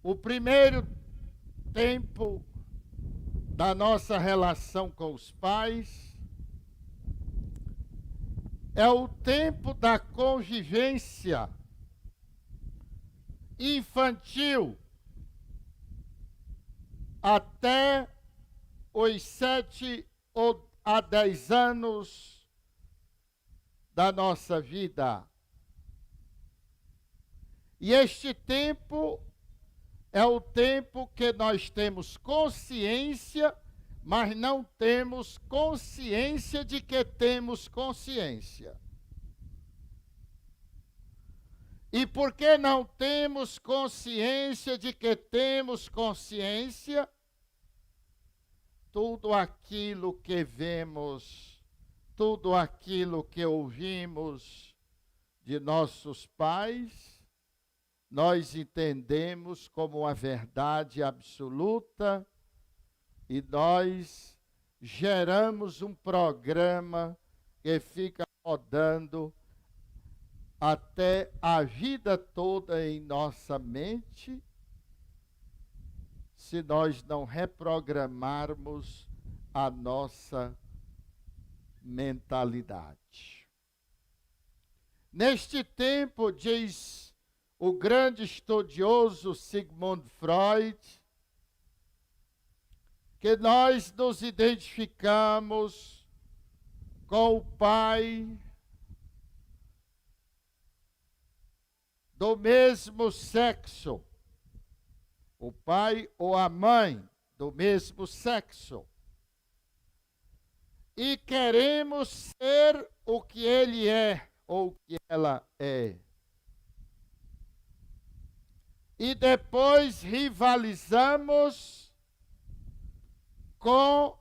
O primeiro tempo da nossa relação com os pais é o tempo da convivência infantil até os 7 ou a 10 anos da nossa vida. E este tempo é o tempo que nós temos consciência, mas não temos consciência de que temos consciência. E porque não temos consciência de que temos consciência, tudo aquilo que vemos, tudo aquilo que ouvimos de nossos pais, nós entendemos como uma verdade absoluta e nós geramos um programa que fica rodando até a vida toda em nossa mente, se nós não reprogramarmos a nossa mentalidade. Neste tempo, diz o grande estudioso Sigmund Freud, que nós nos identificamos com o pai do mesmo sexo, o pai ou a mãe do mesmo sexo, e queremos ser o que ele é ou o que ela é. E depois rivalizamos com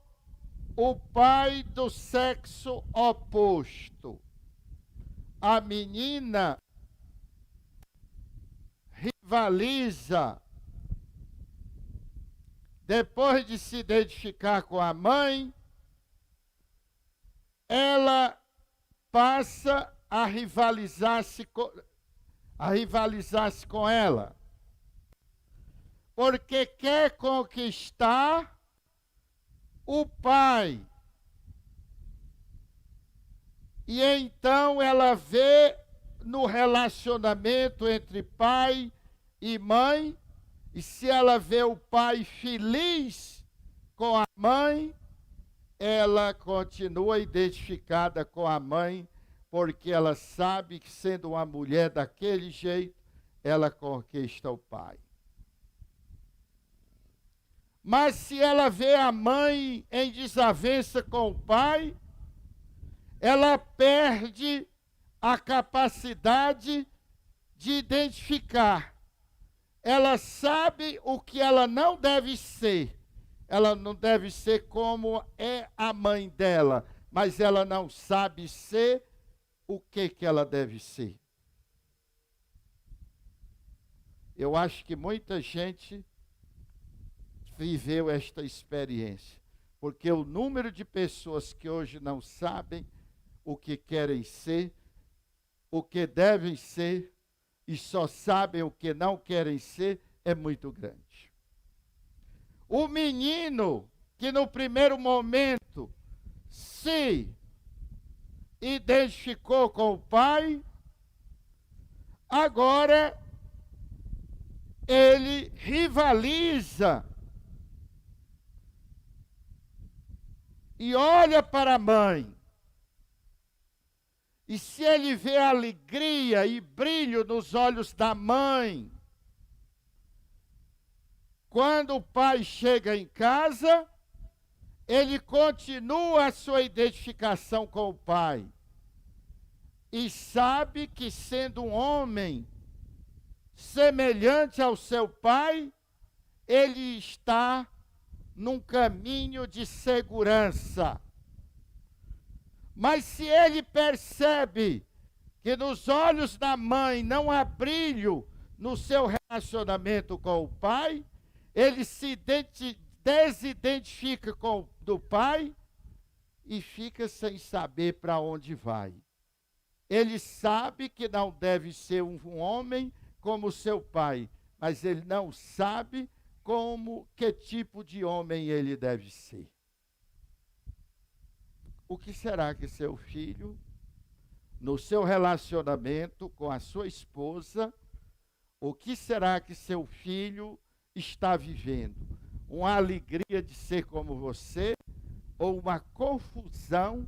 o pai do sexo oposto. A menina rivaliza, depois de se identificar com a mãe, ela passa a rivalizar-se com ela, porque quer conquistar o pai. E então ela vê no relacionamento entre pai e mãe, e se ela vê o pai feliz com a mãe, ela continua identificada com a mãe, porque ela sabe que, sendo uma mulher daquele jeito, ela conquista o pai. Mas se ela vê a mãe em desavença com o pai, ela perde a capacidade de identificar. Ela sabe o que ela não deve ser. Ela não deve ser como é a mãe dela, mas ela não sabe ser o que ela deve ser. Eu acho que muita gente viveu esta experiência, porque o número de pessoas que hoje não sabem o que querem ser, o que devem ser, e só sabem o que não querem ser, é muito grande. O menino que no primeiro momento se identificou com o pai, agora ele rivaliza e olha para a mãe. E se ele vê alegria e brilho nos olhos da mãe, quando o pai chega em casa, ele continua a sua identificação com o pai. E sabe que, sendo um homem semelhante ao seu pai, ele está num caminho de segurança. Mas se ele percebe que nos olhos da mãe não há brilho no seu relacionamento com o pai, ele se desidentifica do pai e fica sem saber para onde vai. Ele sabe que não deve ser um homem como seu pai, mas ele não sabe que tipo de homem ele deve ser. O que será que seu filho, no seu relacionamento com a sua esposa, o que será que seu filho está vivendo? Uma alegria de ser como você ou uma confusão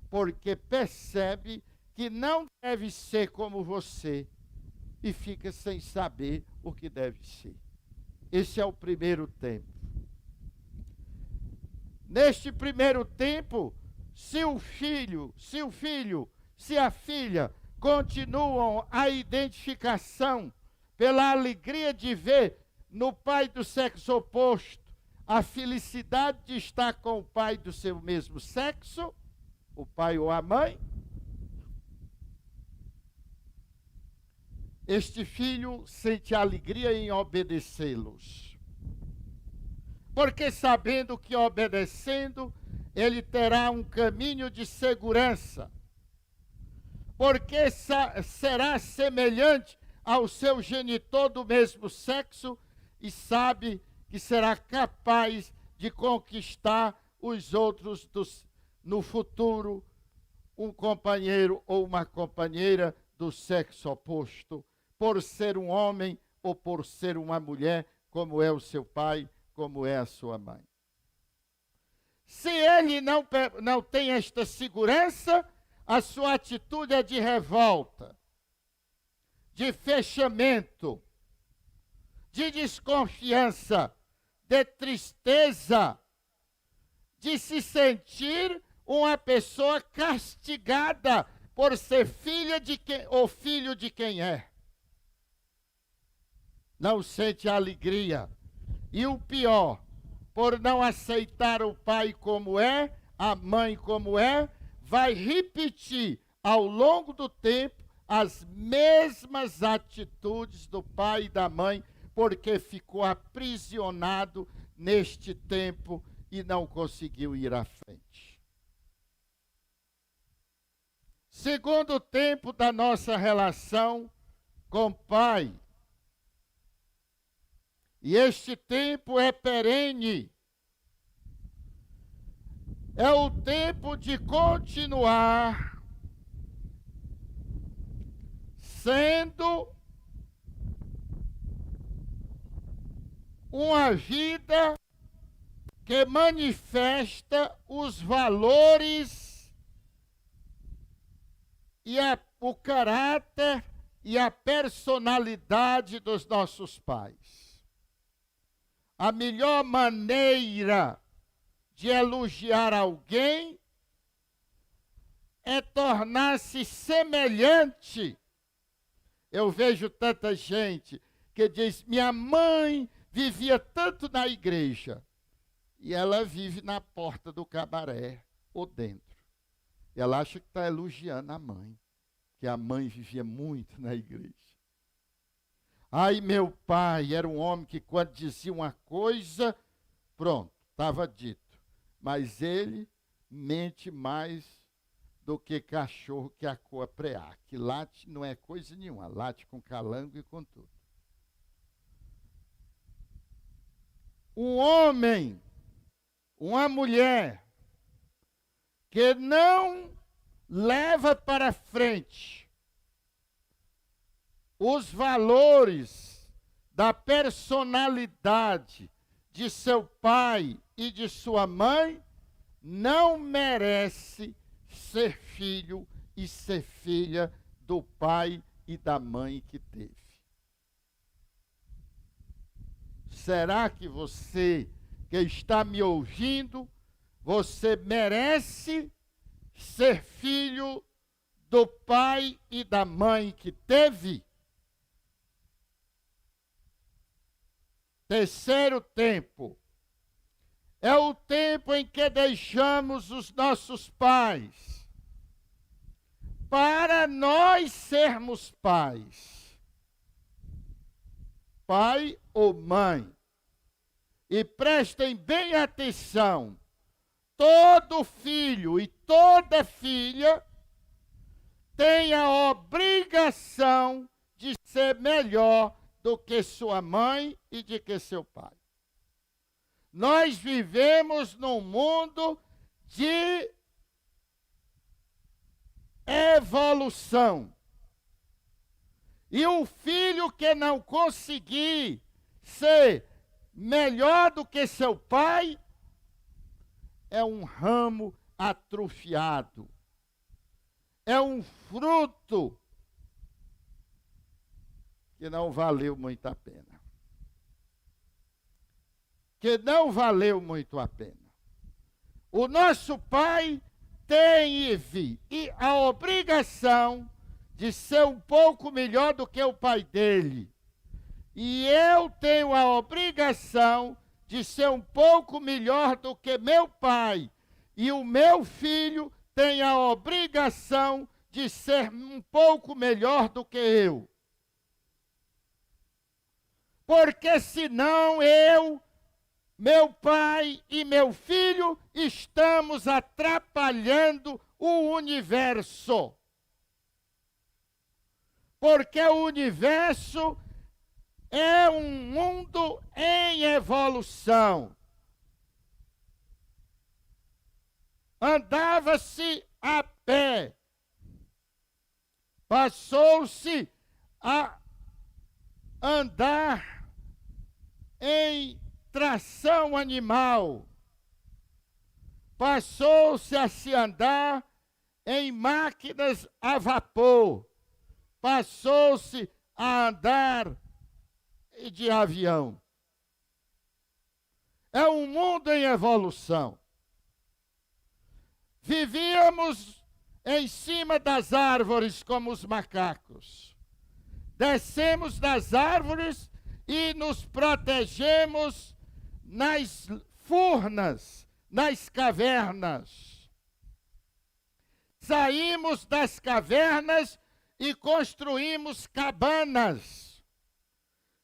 porque percebe que não deve ser como você e fica sem saber o que deve ser? Esse é o primeiro tempo. Neste primeiro tempo, se a filha continuam a identificação pela alegria de ver no pai do sexo oposto a felicidade de estar com o pai do seu mesmo sexo, o pai ou a mãe, este filho sente alegria em obedecê-los. Porque sabendo que obedecendo, ele terá um caminho de segurança. Porque será semelhante ao seu genitor do mesmo sexo e sabe que será capaz de conquistar os outros no futuro, um companheiro ou uma companheira do sexo oposto, por ser um homem ou por ser uma mulher, como é o seu pai, como é a sua mãe. Se ele não tem esta segurança, a sua atitude é de revolta, de fechamento, de desconfiança, de tristeza, de se sentir uma pessoa castigada por ser filha de quem ou filho de quem é. Não sente alegria. E o pior, por não aceitar o pai como é, a mãe como é, vai repetir ao longo do tempo as mesmas atitudes do pai e da mãe, porque ficou aprisionado neste tempo e não conseguiu ir à frente. Segundo tempo da nossa relação com o pai. E este tempo é perene. É o tempo de continuar sendo uma vida que manifesta os valores e o caráter e a personalidade dos nossos pais. A melhor maneira de elogiar alguém é tornar-se semelhante. Eu vejo tanta gente que diz: minha mãe vivia tanto na igreja, e ela vive na porta do cabaré ou dentro. E ela acha que está elogiando a mãe, que a mãe vivia muito na igreja. Ai, meu pai era um homem que quando dizia uma coisa, pronto, estava dito. Mas ele mente mais do que cachorro que acoa preá, que late não é coisa nenhuma, late com calango e com tudo. Um homem, uma mulher, que não leva para frente os valores da personalidade de seu pai e de sua mãe, não merece ser filho e ser filha do pai e da mãe que teve. Será que você que está me ouvindo, você merece ser filho do pai e da mãe que teve? Terceiro tempo. É o tempo em que deixamos os nossos pais para nós sermos pais. Pai ou mãe. E prestem bem atenção. Todo filho e toda filha tem a obrigação de ser melhor do que sua mãe e de que seu pai. Nós vivemos num mundo de evolução. E um filho que não conseguir ser melhor do que seu pai é um ramo atrofiado. É um fruto que não valeu muito a pena. Que não valeu muito a pena. O nosso pai teve a obrigação de ser um pouco melhor do que o pai dele. E eu tenho a obrigação de ser um pouco melhor do que meu pai. E o meu filho tem a obrigação de ser um pouco melhor do que eu. Porque senão meu pai e meu filho estamos atrapalhando o universo. Porque o universo é um mundo em evolução. Andava-se a pé. Passou-se a andar em tração animal. Passou-se a se andar em máquinas a vapor. Passou-se a andar de avião. É um mundo em evolução. Vivíamos em cima das árvores como os macacos. Descemos das árvores e nos protegemos nas furnas, nas cavernas. Saímos das cavernas e construímos cabanas.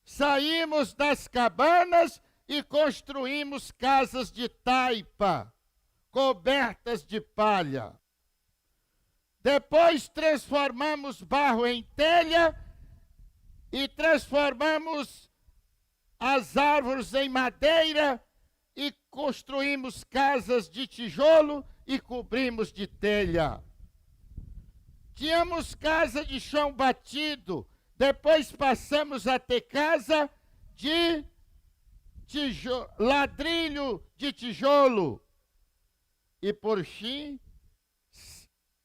Saímos das cabanas e construímos casas de taipa, cobertas de palha. Depois transformamos barro em telha e transformamos as árvores em madeira e construímos casas de tijolo e cobrimos de telha. Tínhamos casa de chão batido, depois passamos a ter casa de ladrilho de tijolo. E por fim,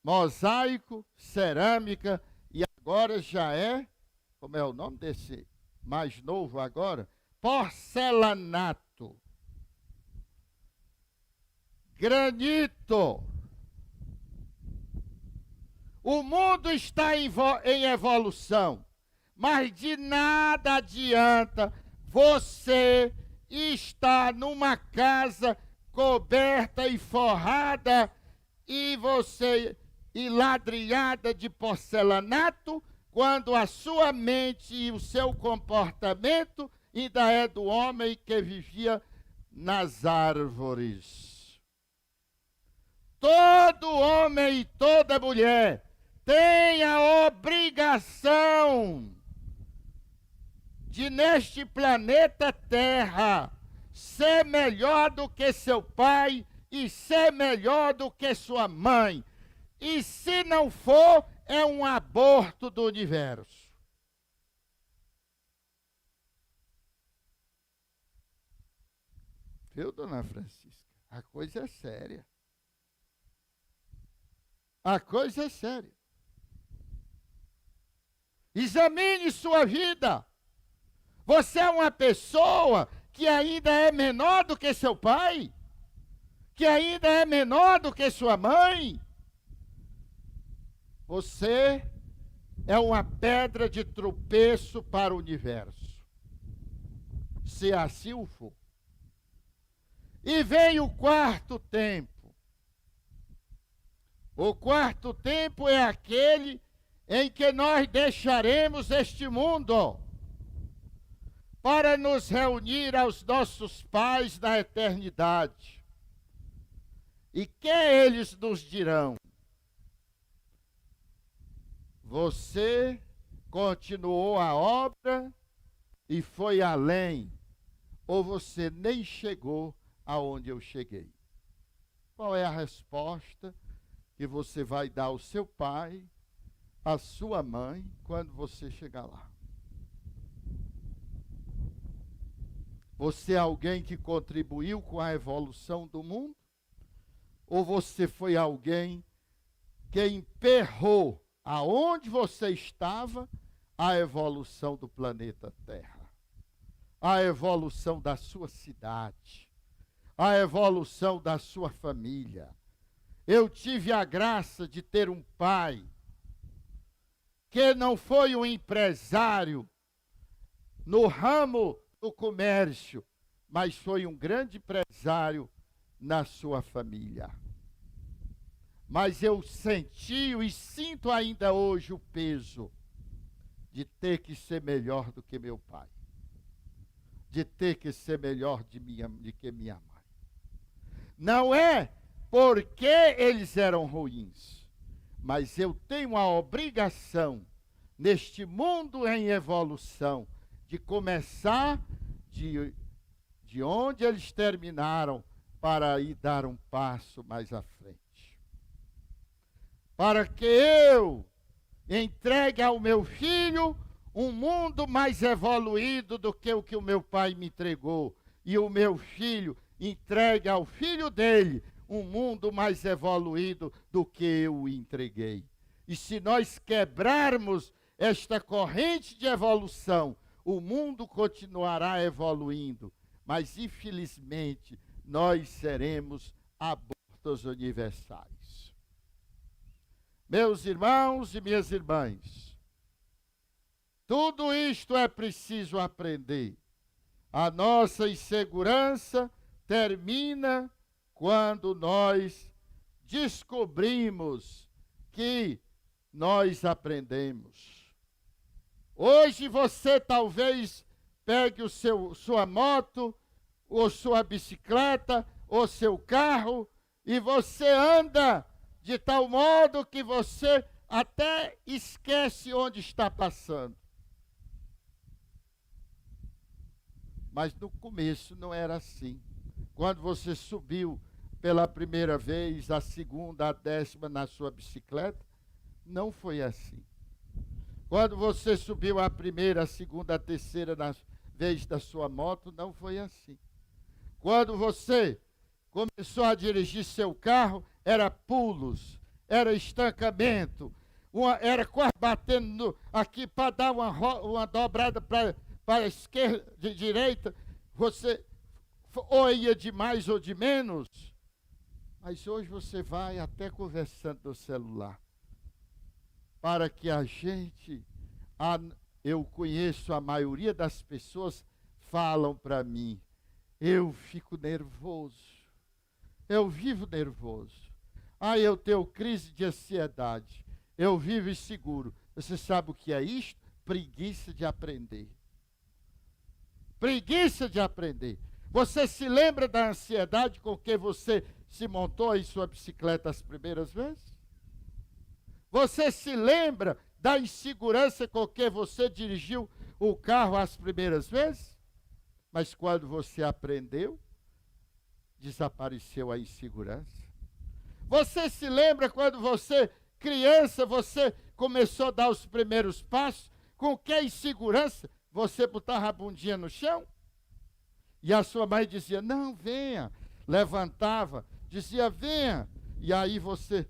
mosaico, cerâmica, e agora já é, como é o nome desse mais novo agora? Porcelanato. Granito. O mundo está em evolução, mas de nada adianta você estar numa casa coberta e forrada e ladrilhada de porcelanato, quando a sua mente e o seu comportamento ainda é do homem que vivia nas árvores. Todo homem e toda mulher tem a obrigação de, neste planeta Terra, ser melhor do que seu pai e ser melhor do que sua mãe. E se não for, é um aborto do universo. Viu, dona Francisca? A coisa é séria. A coisa é séria. Examine sua vida. Você é uma pessoa que ainda é menor do que seu pai? Que ainda é menor do que sua mãe? Você é uma pedra de tropeço para o universo, se assim o for. E vem o quarto tempo. O quarto tempo é aquele em que nós deixaremos este mundo para nos reunir aos nossos pais na eternidade. E que eles nos dirão? Você continuou a obra e foi além, ou você nem chegou aonde eu cheguei? Qual é a resposta que você vai dar ao seu pai, à sua mãe, quando você chegar lá? Você é alguém que contribuiu com a evolução do mundo? Ou você foi alguém que emperrou aonde você estava a evolução do planeta Terra? A evolução da sua cidade, a evolução da sua família. Eu tive a graça de ter um pai que não foi um empresário no ramo do comércio, mas foi um grande empresário na sua família. Mas eu senti e sinto ainda hoje o peso de ter que ser melhor do que meu pai, de ter que ser melhor do que minha mãe. Não é porque eles eram ruins, mas eu tenho a obrigação, neste mundo em evolução, de começar de onde eles terminaram para ir dar um passo mais à frente. Para que eu entregue ao meu filho um mundo mais evoluído do que o meu pai me entregou. E o meu filho entregue ao filho dele um mundo mais evoluído do que eu entreguei. E se nós quebrarmos esta corrente de evolução, o mundo continuará evoluindo, mas infelizmente nós seremos abortos universais. Meus irmãos e minhas irmãs, tudo isto é preciso aprender. A nossa insegurança termina quando nós descobrimos que nós aprendemos. Hoje você talvez pegue sua moto, ou sua bicicleta, ou seu carro, e você anda de tal modo que você até esquece onde está passando. Mas no começo não era assim. Quando você subiu pela primeira vez, a segunda, a 10ª na sua bicicleta, não foi assim. Quando você subiu a primeira, a segunda, a terceira vez da sua moto, não foi assim. Quando você começou a dirigir seu carro, era pulos, era estancamento, era quase batendo aqui para dar uma dobrada para a esquerda, de direita, você ou ia de mais ou de menos. Mas hoje você vai até conversando no celular. Para que a gente, eu conheço a maioria das pessoas, falam para mim, eu fico nervoso, eu vivo nervoso. Eu tenho crise de ansiedade, eu vivo inseguro. Você sabe o que é isto? Preguiça de aprender. Preguiça de aprender. Você se lembra da ansiedade com que você se montou em sua bicicleta as primeiras vezes? Você se lembra da insegurança com que você dirigiu o carro as primeiras vezes? Mas quando você aprendeu, desapareceu a insegurança. Você se lembra quando você, criança, você começou a dar os primeiros passos? Com que insegurança? Você botava a bundinha no chão? E a sua mãe dizia, não, venha. Levantava, dizia, venha. E aí você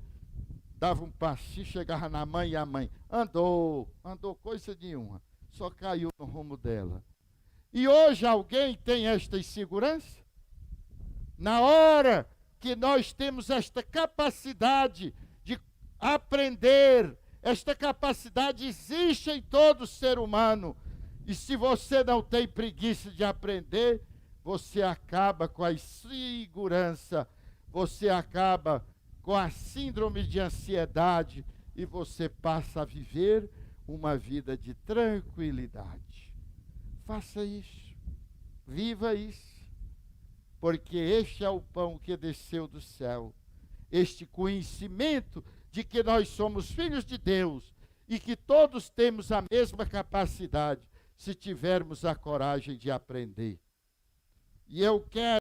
dava um passinho, chegava na mãe e a mãe andou coisa nenhuma, só caiu no rumo dela. E hoje alguém tem esta insegurança? Na hora que nós temos esta capacidade de aprender, esta capacidade existe em todo ser humano, e se você não tem preguiça de aprender, você acaba com a insegurança, você acaba com a síndrome de ansiedade e você passa a viver uma vida de tranquilidade. Faça isso, viva isso, porque este é o pão que desceu do céu, este conhecimento de que nós somos filhos de Deus e que todos temos a mesma capacidade. se tivermos a coragem de aprender. E eu quero